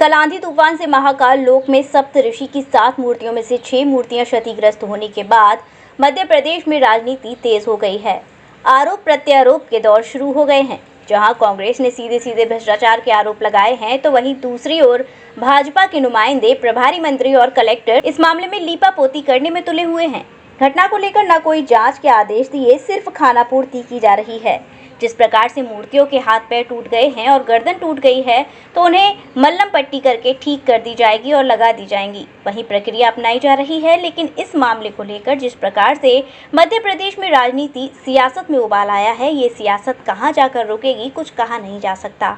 कल आंधी तूफान से महाकाल लोक में सप्त ऋषि की 7 मूर्तियों में से 6 मूर्तियां क्षतिग्रस्त होने के बाद मध्य प्रदेश में राजनीति तेज हो गई है। आरोप प्रत्यारोप के दौर शुरू हो गए हैं। जहां कांग्रेस ने सीधे सीधे भ्रष्टाचार के आरोप लगाए हैं, तो वहीं दूसरी ओर भाजपा के नुमाइंदे, प्रभारी मंत्री और कलेक्टर इस मामले में लीपापोती करने में तुले हुए हैं। घटना को लेकर न कोई जांच के आदेश दिए, सिर्फ खानापूर्ति की जा रही है। जिस प्रकार से मूर्तियों के हाथ पैर टूट गए हैं और गर्दन टूट गई है, तो उन्हें मल्लम पट्टी करके ठीक कर दी जाएगी और लगा दी जाएंगी। वही प्रक्रिया अपनाई जा रही है। लेकिन इस मामले को लेकर जिस प्रकार से मध्य प्रदेश में राजनीति सियासत में उबाल आया है, ये सियासत कहां जाकर रुकेगी, कुछ कहा नहीं जा सकता।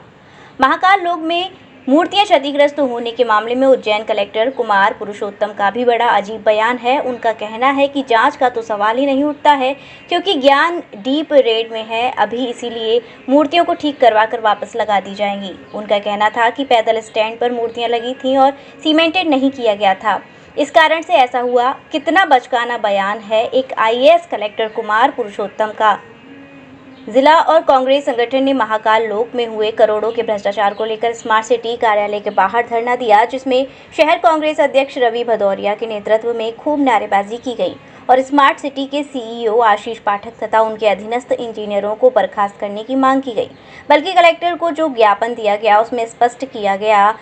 महाकाल लोक में मूर्तियां क्षतिग्रस्त होने के मामले में उज्जैन कलेक्टर कुमार पुरुषोत्तम का भी बड़ा अजीब बयान है। उनका कहना है कि जांच का तो सवाल ही नहीं उठता है, क्योंकि ज्ञान डीप रेड में है अभी, इसीलिए मूर्तियों को ठीक करवा कर वापस लगा दी जाएंगी। उनका कहना था कि पैदल स्टैंड पर मूर्तियां लगी थीं और सीमेंटेड नहीं किया गया था, इस कारण से ऐसा हुआ। कितना बचकाना बयान है एक IAS कलेक्टर कुमार पुरुषोत्तम का। जिला और कांग्रेस संगठन ने महाकाल लोक में हुए करोड़ों के भ्रष्टाचार को लेकर स्मार्ट सिटी कार्यालय के बाहर धरना दिया, जिसमें शहर कांग्रेस अध्यक्ष रवि भदौरिया के नेतृत्व में खूब नारेबाजी की गई और स्मार्ट सिटी के CEO आशीष पाठक तथा उनके अधीनस्थ इंजीनियरों को बर्खास्त करने की मांग की गई। बल्कि कलेक्टर को जो ज्ञापन दिया गया उसमें स्पष्ट किया गया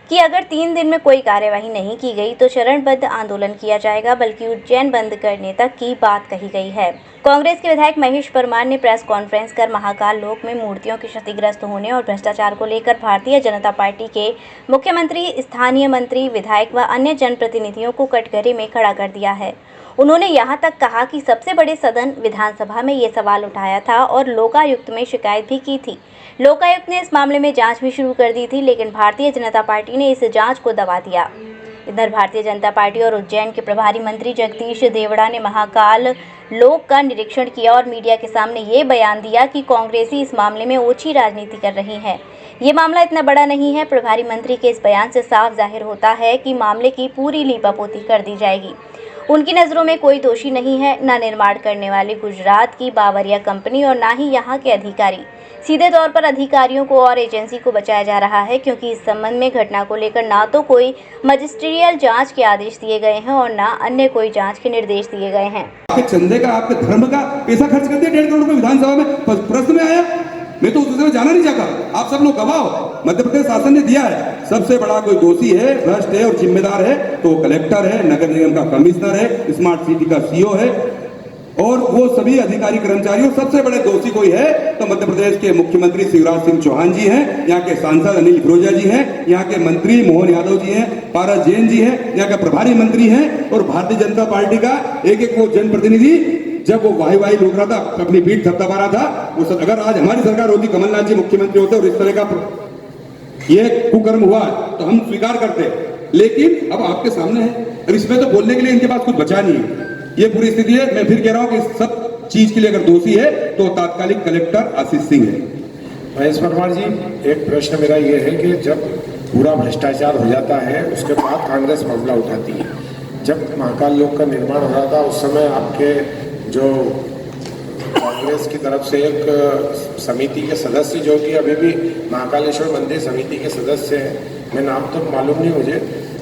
कि अगर 3 दिन में कोई कार्यवाही नहीं की गई तो चरणबद्ध आंदोलन किया जाएगा, बल्कि उज्जैन बंद करने तक की बात कही गई है। कांग्रेस के विधायक महेश परमार ने प्रेस कॉन्फ्रेंस कर महाकाल लोक में मूर्तियों के क्षतिग्रस्त होने और भ्रष्टाचार को लेकर भारतीय जनता पार्टी के मुख्यमंत्री, स्थानीय मंत्री, विधायक व अन्य जनप्रतिनिधियों को कटघरे में खड़ा कर दिया है। उन्होंने यहां तक कहा कि सबसे बड़े सदन विधानसभा में ये सवाल उठाया था और लोकायुक्त में शिकायत भी की थी। लोकायुक्त ने इस मामले में जांच भी शुरू कर दी थी, लेकिन भारतीय जनता पार्टी ने इस जांच को दबा दिया। इधर भारतीय जनता पार्टी और उज्जैन के प्रभारी मंत्री जगदीश देवड़ा ने महाकाल लोक का निरीक्षण किया और मीडिया के सामने ये बयान दिया कि कांग्रेसी इस मामले में ओछी राजनीति कर रही है। ये मामला इतना बड़ा नहीं है। प्रभारी मंत्री के इस बयान से साफ जाहिर होता है कि मामले की पूरी लीपापोती कर दी जाएगी। उनकी नज़रों में कोई दोषी नहीं है, न निर्माण करने वाली गुजरात की बावरिया कंपनी और ना ही यहाँ के अधिकारी। सीधे तौर पर अधिकारियों को और एजेंसी को बचाया जा रहा है, क्योंकि इस संबंध में घटना को लेकर ना तो कोई मजिस्ट्रियल जांच के आदेश दिए गए हैं और ना अन्य कोई जांच के निर्देश दिए गए हैं। आपके चंदे का, आपके धर्म का पैसा खर्च कर दिया 1.5 करोड़ रुपए विधानसभा में प्रश्न में आया। मैं तो उस में जाना नहीं चाहता। आप सब लोग गवाह हो, मध्य प्रदेश शासन ने दिया है। सबसे बड़ा कोई दोषी है, भ्रष्ट है और जिम्मेदार है तो कलेक्टर है, नगर निगम का कमिश्नर है, स्मार्ट सिटी का CEO है और वो सभी अधिकारी कर्मचारी। सबसे बड़े दोषी कोई है तो मध्य प्रदेश के मुख्यमंत्री शिवराज सिंह चौहान जी हैं, यहाँ के सांसद अनिल फिरोजिया जी हैं, यहाँ के मंत्री मोहन यादव जी हैं, पारस जैन जी हैं, यहाँ के प्रभारी मंत्री हैं और भारतीय जनता पार्टी का एक वो जनप्रतिनिधि जब वो वाही लूट रहा था, अपनी पीठ थपथपा रहा था। वो अगर आज हमारी सरकार होती, कमलनाथ जी मुख्यमंत्री होते और इस तरह का ये कुकर्म हुआ तो हम स्वीकार करते, लेकिन अब आपके सामने है। अब इसमें तो बोलने के लिए इनके पास कुछ बचा नहीं है। ये पूरी स्थिति है। मैं फिर कह रहा हूं कि सब चीज के लिए अगर दोषी है तो तात्कालिक कलेक्टर आशीष सिंह है। महेश परमार जी, एक प्रश्न मेरा ये है कि जब पूरा भ्रष्टाचार हो जाता है उसके बाद कांग्रेस मामला उठाती है। जब महाकाल लोक का निर्माण हो रहा था उस समय आपके जो कांग्रेस की तरफ से एक समिति के सदस्य जो कि अभी भी महाकालेश्वर मंदिर समिति के सदस्य हैं, मैं नाम तो मालूम नहीं मुझे,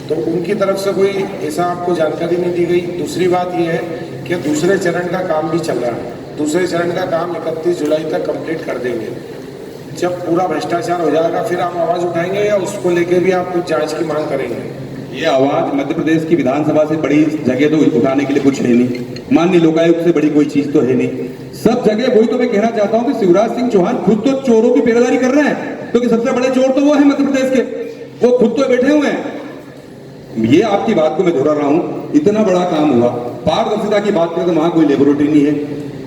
तो उनकी तरफ से कोई ऐसा आपको जानकारी नहीं दी गई। दूसरी बात यह है कि दूसरे चरण का काम भी चल रहा है। दूसरे चरण का काम 31 जुलाई तक कंप्लीट कर देंगे। जब पूरा भ्रष्टाचार हो जाएगा फिर आप आवाज़ उठाएंगे या उसको लेके भी आप कुछ जांच की मांग करेंगे? ये आवाज मध्य प्रदेश की विधानसभा से बड़ी जगह तो उठाने के लिए कुछ है नहीं, माननीय लोकायुक्त से बड़ी कोई चीज तो है नहीं। सब जगह वही तो मैं कहना चाहता हूँ कि शिवराज सिंह चौहान खुद तो चोरों की पहरेदारी कर रहे हैं, क्योंकि सबसे बड़े चोर तो वो है मध्य प्रदेश के, वो खुद तो बैठे हुए हैं। ये आपकी बात को मैं दोहरा रहा हूं, इतना बड़ा काम हुआ। पारदर्शिता की बात करें तो वहां कोई लेबोरेटरी नहीं है।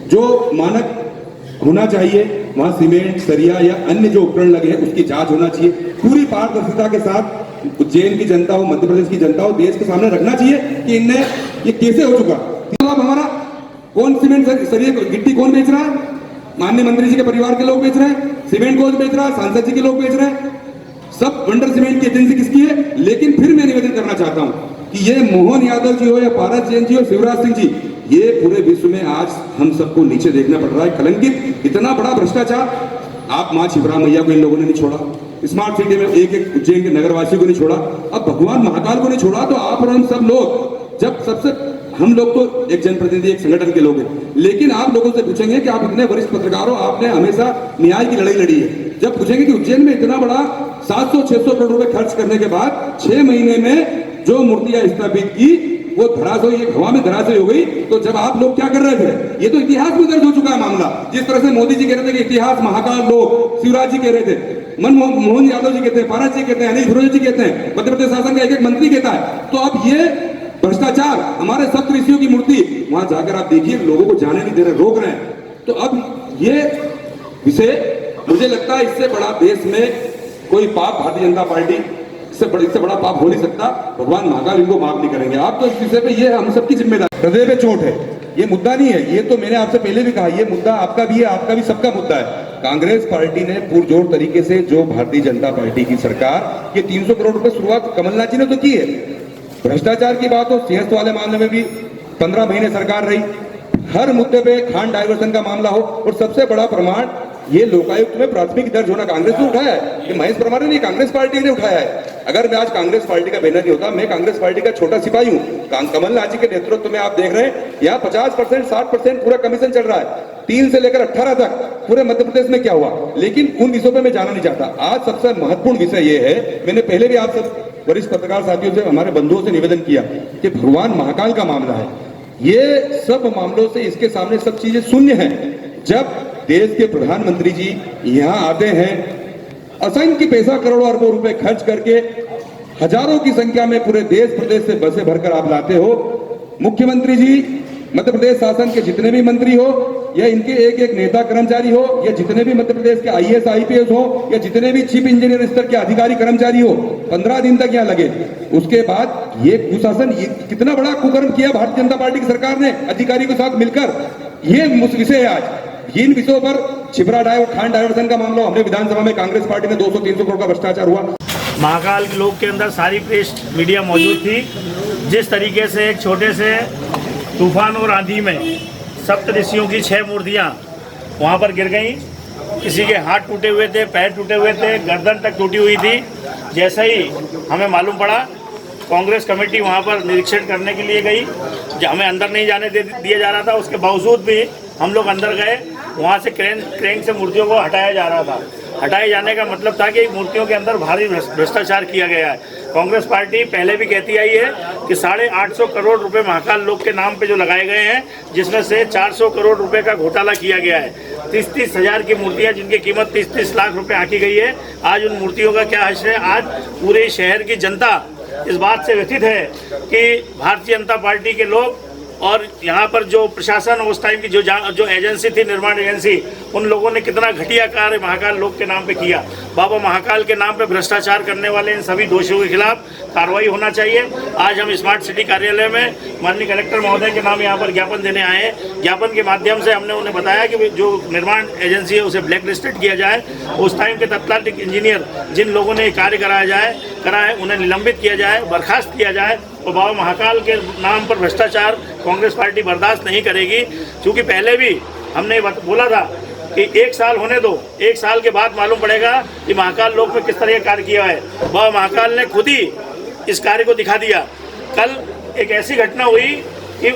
जो मानक होना चाहिए वहां सीमेंट, सरिया या अन्य जो उपकरण लगे हैं उसकी जांच होना चाहिए। पूरी पारदर्शिता के साथ उज्जैन की जनता हो, मध्य प्रदेश की जनता हो, देश के सामने रखना चाहिए कि इनने ये कैसे हो चुका। अब हमारा कौन सीमेंट, सरिया, गिट्टी कौन बेच रहा है? माननीय मंत्री जी के परिवार के लोग बेच रहे हैं। सीमेंट कौन बेच रहा है? सांसद जी के लोग बेच रहे हैं। सब वंडर सीमेंट की एजेंसी किसकी है? लेकिन फिर मैं निवेदन करना चाहता हूं कि ये मोहन यादव जी हो या पारस जैन जी हो, शिवराज सिंह जी, ये पूरे विश्व में आज हम सबको नीचे देखना पड़ रहा है, कलंकित। इतना बड़ा भ्रष्टाचार आप माँ छिपरा मैया को इन लोगों ने नहीं छोड़ा, स्मार्ट सिटी में एक एक उज्जैन के नगरवासियों को नहीं छोड़ा, अब भगवान महाकाल को नहीं छोड़ा, तो आप और हम सब लोग जब सबसे हम लोग तो एक जनप्रतिनिधि एक संगठन के लोग हैं, लेकिन आप लोगों से पूछेंगे कि आप इतने वरिष्ठ पत्रकार हो, आपने हमेशा न्याय की लड़ाई लड़ी है, जब पूछेंगे कि उज्जैन में इतना बड़ा 700-600 करोड़ रुपए खर्च करने के बाद 6 महीने में जो मूर्तियां स्थापित की वो धराशायी, एक हवा में धराशायी हो गई, तो जब आप लोग क्या कर रहे थे? ये तो इतिहास में दर्ज हो चुका है मामला। जिस तरह से मोदी जी कह रहे थे कि इतिहास महाकाल लोग, शिवराज जी कह रहे थे, मनमोहन यादव जी कहते हैं, पारस जी कहते हैं, अनिल फिरोज जी कहते हैं, मध्य प्रदेश शासन का एक एक मंत्री कहता है, तो अब ये भ्रष्टाचार, हमारे सप्त ऋषियों की मूर्ति वहां जाकर आप देखिए, लोगों को जाने नहीं दे रहे, रोक रहे हैं। तो अब ये विषय मुझे लगता है इससे बड़ा देश में कोई पाप भारतीय जनता पार्टी इससे बड़ा पाप हो नहीं सकता, भगवान महाकाल इनको माफ नहीं करेंगे। आप तो इस विषय पे ये हम सबकी जिम्मेदारी, हृदय पे चोट है, ये मुद्दा नहीं है, ये तो मैंने आपसे पहले भी कहा, ये मुद्दा आपका भी है, आपका भी, सबका मुद्दा है। कांग्रेस पार्टी ने पुरजोर तरीके से जो भारतीय जनता पार्टी की सरकार ये 300 करोड़ रुपए शुरुआत कमलनाथ जी ने तो की है। भ्रष्टाचार की बात हो, सिंहस्थ वाले मामले में भी 15 महीने सरकार रही, हर मुद्दे पे खान डाइवर्सन का मामला हो, और सबसे बड़ा प्रमाण ये लोकायुक्त में प्राथमिक दर्ज होना कांग्रेस ने उठाया है, ये महेश परमार ने नहीं, कांग्रेस पार्टी ने उठाया है। अगर मैं आज कांग्रेस पार्टी का बैनर नहीं होता, मैं कांग्रेस पार्टी का छोटा सिपाही हूँ। कमलनाथ जी के नेतृत्व में आप देख रहे हैं यहाँ 50%, 60% पूरा कमीशन चल रहा है, 3 से लेकर 18 तक पूरे मध्य प्रदेश में क्या हुआ, लेकिन उन विषयों पे मैं जाना नहीं चाहता। आज सबसे महत्वपूर्ण विषय ये है, मैंने पहले भी आप सब वरिष्ठ पत्रकार साथियों से, हमारे बंधुओं से निवेदन किया कि भगवान महाकाल का मामला है, ये सब मामलों से इसके सामने सब चीजें शून्य हैं। जब देश के प्रधानमंत्री जी यहाँ आते हैं, असंख्य पैसा, करोड़ों अरबों रुपए खर्च करके हजारों की संख्या में पूरे देश प्रदेश से बसें भरकर आप लाते हो, मुख्यमंत्री जी, मध्य प्रदेश शासन के जितने भी मंत्री हो, या इनके एक एक नेता कर्मचारी हो, या जितने भी मध्य प्रदेश के IAS IPS हो, या जितने भी चीफ इंजीनियर स्तर के अधिकारी कर्मचारी हो, 15 दिन तक यहाँ लगे। उसके बाद ये कुशासन, ये कितना बड़ा कुकर्म किया भारतीय जनता पार्टी की सरकार ने अधिकारियों के साथ मिलकर, ये विषय है आज। इन विषयों पर छिपरा खान डाइवर्सन का मामला, हमने विधानसभा में कांग्रेस पार्टी में 200-300 करोड़ का भ्रष्टाचार हुआ। महाकाल लोक के अंदर सारी प्रेस मीडिया मौजूद थी। जिस तरीके से एक छोटे से तूफान और आंधी में सप्त ऋषियों की 6 मूर्तियां वहां पर गिर गईं, किसी के हाथ टूटे हुए थे, पैर टूटे हुए थे, गर्दन तक टूटी हुई थी। जैसे ही हमें मालूम पड़ा, कांग्रेस कमेटी वहां पर निरीक्षण करने के लिए गई, जो हमें अंदर नहीं जाने दिया जा रहा था, उसके बावजूद भी हम लोग अंदर गए। वहाँ से क्रेन से मूर्तियों को हटाया जा रहा था। हटाए जाने का मतलब था कि मूर्तियों के अंदर भारी भ्रष्टाचार किया गया है। कांग्रेस पार्टी पहले भी कहती आई है कि 850 करोड़ रुपए महाकाल लोक के नाम पे जो लगाए गए हैं, जिसमें से 400 करोड़ रुपए का घोटाला किया गया है। 30-30 हज़ार की मूर्तियाँ जिनकी कीमत 30-30 लाख रुपए आंकी गई है। आज उन मूर्तियों का क्या हश्र है? आज पूरे शहर की जनता इस बात से व्यथित है कि भारतीय जनता पार्टी के लोग और यहाँ पर जो प्रशासन उस टाइम की जो एजेंसी थी, निर्माण एजेंसी, उन लोगों ने कितना घटिया कार्य महाकाल लोक के नाम पे किया। बाबा महाकाल के नाम पे भ्रष्टाचार करने वाले इन सभी दोषियों के खिलाफ कार्रवाई होना चाहिए। आज हम स्मार्ट सिटी कार्यालय में माननीय कलेक्टर महोदय के नाम यहाँ पर ज्ञापन देने आए हैं। ज्ञापन के माध्यम से हमने उन्हें बताया कि जो निर्माण एजेंसी है उसे ब्लैक लिस्टेड किया जाए। उस टाइम के तत्कालीन इंजीनियर जिन लोगों ने कार्य करा है उन्हें निलंबित किया जाए, बर्खास्त किया जाए। और बाबा महाकाल के नाम पर भ्रष्टाचार कांग्रेस पार्टी बर्दाश्त नहीं करेगी। क्योंकि पहले भी हमने बोला था कि 1 साल होने दो, 1 साल के बाद मालूम पड़ेगा कि महाकाल लोक में किस तरह का कार्य किया है। बाबा महाकाल ने खुद ही इस कार्य को दिखा दिया। कल एक ऐसी घटना हुई कि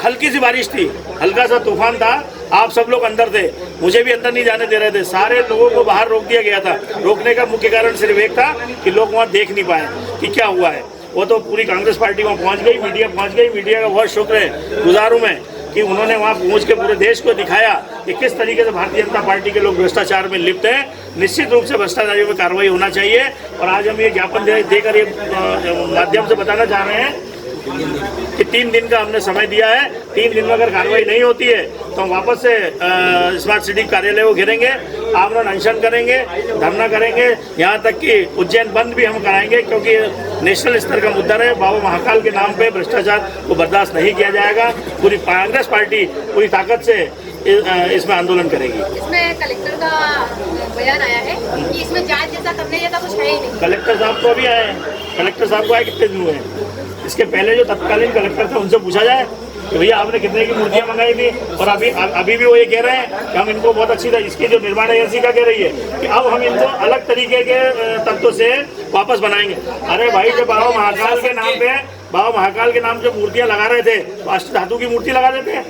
हल्की सी बारिश थी, हल्का सा तूफान था, आप सब लोग अंदर थे, मुझे भी अंदर नहीं जाने दे रहे थे, सारे लोगों को बाहर रोक दिया गया था। रोकने का मुख्य कारण सिर्फ एक था कि लोग वहाँ देख नहीं पाए कि क्या हुआ है। वो तो पूरी कांग्रेस पार्टी वहाँ पहुँच गई, मीडिया पहुँच गई। मीडिया का बहुत शुक्र है, गुजार हूँ मैं कि उन्होंने वहाँ पहुँच के पूरे देश को दिखाया कि किस तरीके से भारतीय जनता पार्टी के लोग भ्रष्टाचार में लिप्त हैं। निश्चित रूप से भ्रष्टाचारियों पर कार्रवाई होना चाहिए। और आज हम ये ज्ञापन देकर ये माध्यम से बताना चाह रहे हैं कि 3 दिन का हमने समय दिया है। 3 दिन में अगर कार्रवाई नहीं होती है तो हम वापस से स्मार्ट सिटी कार्यालय को घेरेंगे, आमरण अनशन करेंगे, धरना करेंगे, यहाँ तक कि उज्जैन बंद भी हम कराएंगे। क्योंकि नेशनल स्तर का मुद्दा है, बाबा महाकाल के नाम पे भ्रष्टाचार को बर्दाश्त नहीं किया जाएगा। पूरी कांग्रेस पार्टी पूरी ताकत से इसमें आंदोलन करेगी। इसमें कलेक्टर का बयान आया है कि इसमें जांच जैसा करने जैसा कुछ है ही नहीं। कलेक्टर साहब तो अभी आए हैं, कलेक्टर साहब को आए कितने दिन हुए हैं? इसके पहले जो तत्कालीन कलेक्टर थे उनसे पूछा जाए, कि भैया आपने कितने की मूर्तियां मंगाई थी, और अभी भी वो ये कह रहे हैं कि हम इनको बहुत अच्छी तरह, इसकी जो निर्माण एजेंसी का कह रही है कि अब हम इनको अलग तरीके के तत्वों से वापस बनाएंगे। अरे भाई, जब बाबा महाकाल के नाम जो मूर्तियां लगा रहे थे तो अष्ट धातु की मूर्ति लगा देते हैं।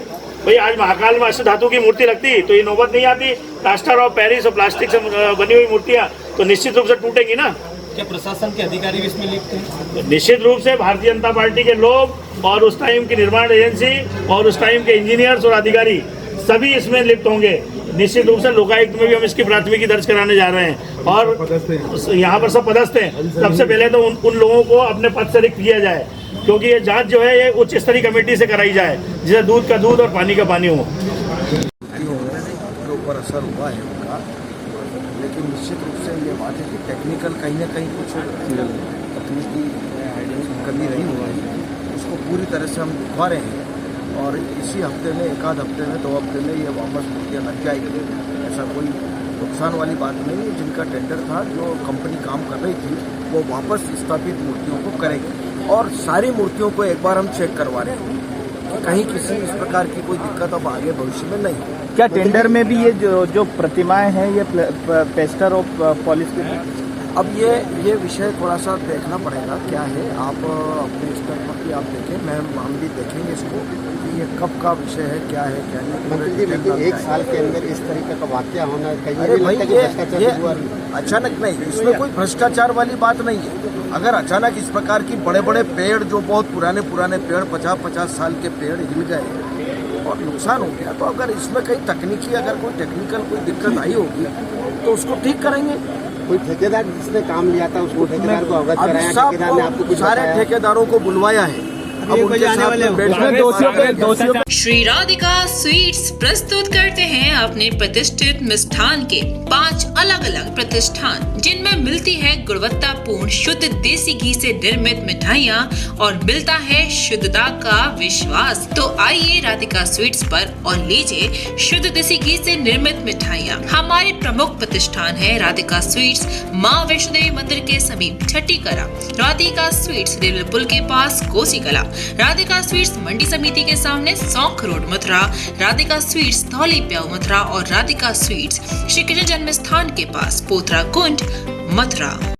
भाई आज महाकाल में अष्ट धातु की मूर्ति लगती तो ये नौबत नहीं आती। प्लास्टर ऑफ पेरिस और प्लास्टिक से बनी हुई मूर्तियां तो निश्चित रूप से टूटेंगी ना। क्या प्रशासन के अधिकारी भी इसमें लिखते हैं? तो निश्चित रूप से भारतीय जनता पार्टी के लोग और उस टाइम की निर्माण एजेंसी और उस टाइम के इंजीनियर्स और अधिकारी सभी इसमें लिप्त होंगे। निश्चित रूप से लोकायुक्त में भी हम इसकी प्राथमिकी दर्ज कराने जा रहे हैं और यहाँ पर सब पदस्थ हैं। सबसे पहले तो उन लोगों को अपने पद से रिक्त किया जाए, क्योंकि ये जांच जो है ये उच्च स्तरीय कमेटी से कराई जाए, जिसे दूध का दूध और पानी का पानी हो। के ऊपर असर हुआ है उनका, लेकिन निश्चित रूप से ये बात है कि टेक्निकल कहीं ना कहीं कुछ तकनीकी कमी रही हुई है, उसको पूरी तरह से हम दिखवा रहे हैं और इसी हफ्ते में, एक आध हफ्ते में, 2 हफ्ते में ये वापस मूर्तियाँ लग जाएगी। ऐसा कोई नुकसान वाली बात नहीं है। जिनका टेंडर था, जो कंपनी काम कर रही थी, वो वापस स्थापित मूर्तियों को करेगी और सारी मूर्तियों को एक बार हम चेक करवा रहे हैं कि कहीं किसी इस प्रकार की कोई दिक्कत अब आगे भविष्य में नहीं। क्या टेंडर में भी ये जो प्रतिमाएं हैं ये प्लास्टर ऑफ पॉलिश की? अब ये विषय थोड़ा सा देखना पड़ेगा क्या है। आप अपने स्तर पर भी आप देखें, हम भी देखेंगे इसको कि ये कब का विषय है, क्या है क्या नहीं। लेकिन 1 साल के अंदर इस तरीके का वाकया होना अरे भाई, ये अचानक नहीं, इसमें कोई भ्रष्टाचार वाली बात नहीं है। अगर अचानक इस प्रकार की बड़े बड़े पेड़, जो बहुत पुराने पेड़ 50-50 साल के पेड़ हिल गए और नुकसान हो गया, तो अगर इसमें कहीं तकनीकी, अगर कोई टेक्निकल कोई दिक्कत आई होगी तो उसको ठीक करेंगे। कोई ठेकेदार जिसने काम लिया था उसको ठेकेदार को अवगत कराया, ठेकेदार ने आपको कुछ सारे ठेकेदारों को बुलवाया है। श्री राधिका स्वीट्स प्रस्तुत करते हैं अपने प्रतिष्ठित मिष्ठान के 5 अलग अलग प्रतिष्ठान, जिनमें मिलती है गुणवत्तापूर्ण शुद्ध देसी घी से निर्मित मिठाइयाँ और मिलता है शुद्धता का विश्वास। तो आइए राधिका स्वीट्स पर और लीजिए शुद्ध देसी घी से निर्मित मिठाइयाँ। हमारे प्रमुख प्रतिष्ठान है राधिका स्वीट्स, माँ वैष्णो देवी मंदिर के समीप छठी कला, राधिका स्वीट्स रेलवे पुल के पास कोसी कला, राधिका स्वीट्स मंडी समिति के सामने सौंख रोड मथुरा, राधिका स्वीट्स धौली प्याऊ मथुरा और राधिका स्वीट्स श्री कृष्ण जन्म स्थान के पास पोथरा कुंड मथुरा।